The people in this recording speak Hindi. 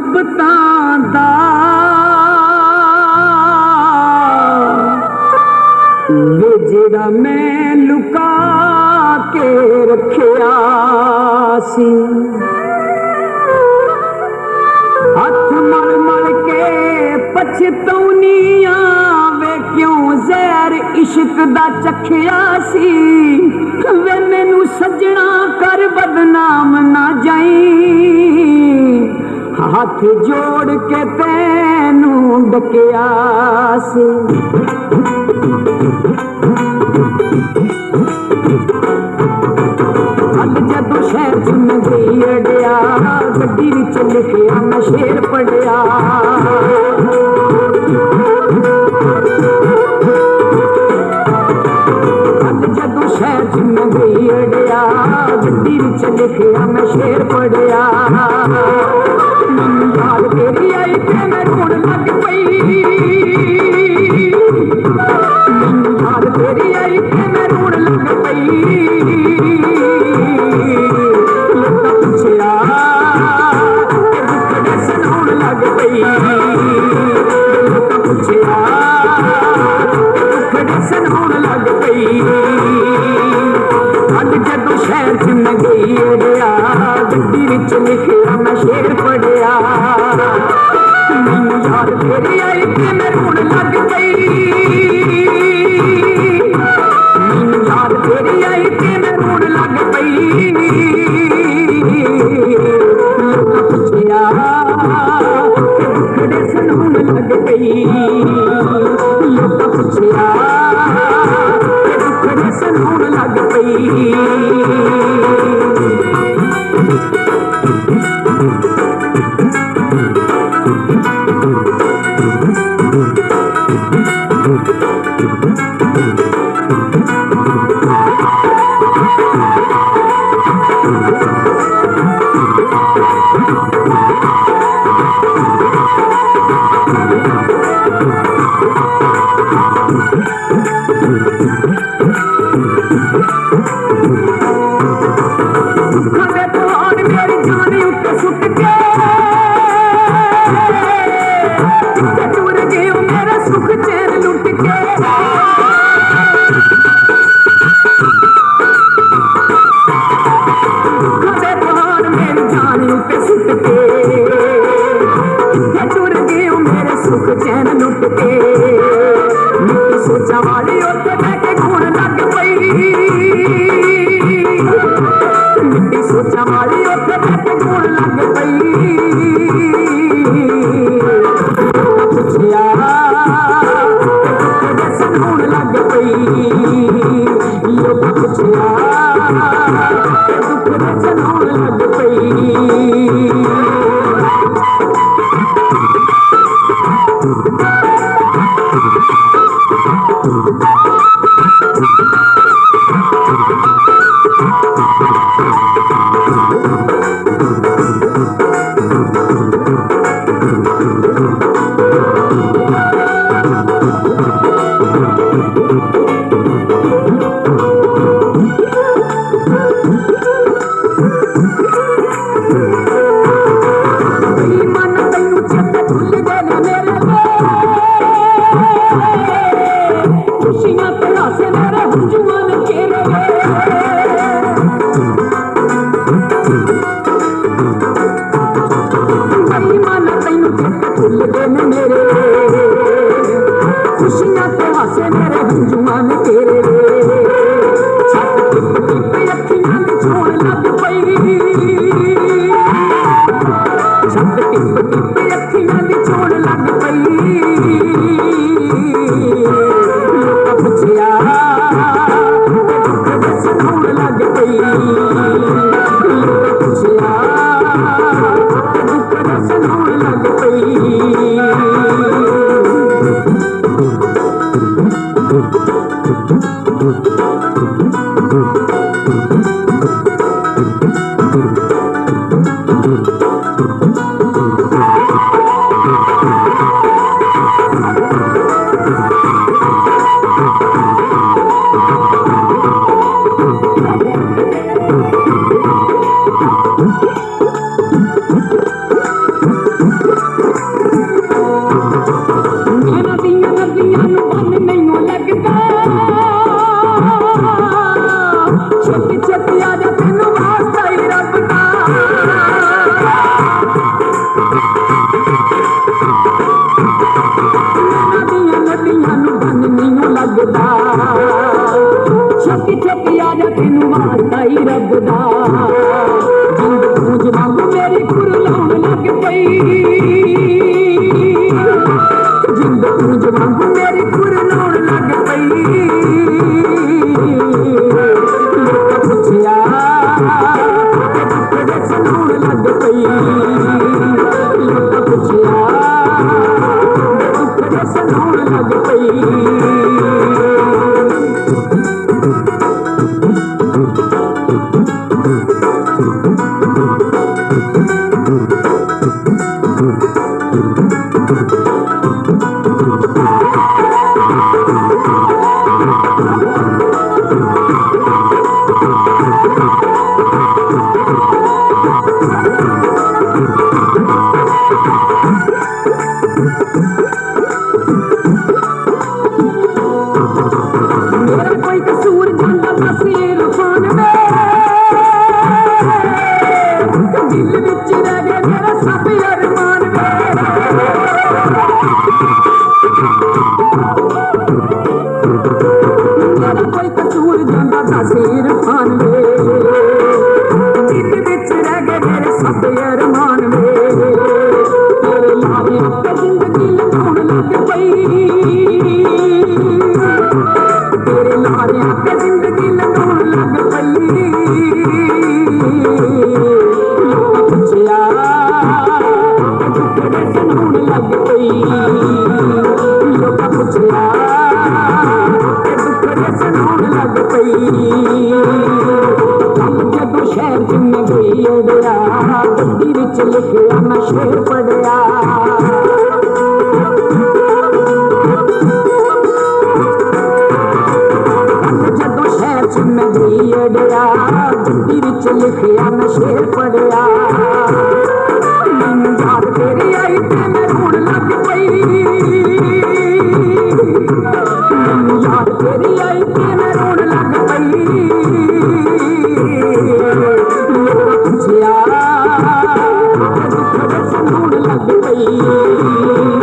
ਮੁਹੱਬਤਾਂ ਦਾ ਵੇ ਜਿਹੜਾ ਮੈਂ ਲੁਕਾ ਕੇ ਰੱਖਿਆ ਸੀ। हथ मल मल के पछतौनिया वे क्यों जहर इश्क दा चखिया सी। वे मैनू सजना कर बदनाम ना जाई हाथ जोड़ के तैनू डकिया सी। जदों शहर च मैं गई अड़िया गड्डी विच लिखिया मैं शेर पढ़िया। जदों शहर च मैं गई अड़िया गड्डी विच लिखिया मैं शेर पढ़िया। मैनू याद तेरी आई ते मैं रोण लग पई। मैनू याद तेरी आई ते मैं रोण लग पई। जदों शहर च मैं गई अड़िया गड्डी विच लिखिया मैं शेर पढ़िया। मैनू याद तेरी आई ते मैं रोण लग पई। मैनू याद तेरी आई ते मैं रोण लग पई। लोकां पुछया दुखड़े सुनाउण लग पई। लोकां पुछया दुखड़े सुनाउण लग पई। आई रब दा जिंद गूंज वांग मेरी कुरलाउण लग पई जिंद गूंज वांग मेरी कुरलाउण लग पई लोकां पुछया ते सुनाउण लग पई लोकां पुछया ते सुनाउण लग पई लिखिया मैं शेर पढ़िया जदों शहर च मैं गई अड़िया गड्डी विच लिखिया मैं शेर पढ़िया मैनू याद तेरी आई ते मैं रोण लग पई मैनू याद तेरी आई ते मैं रोण लग पई लोकां पुछया लग गई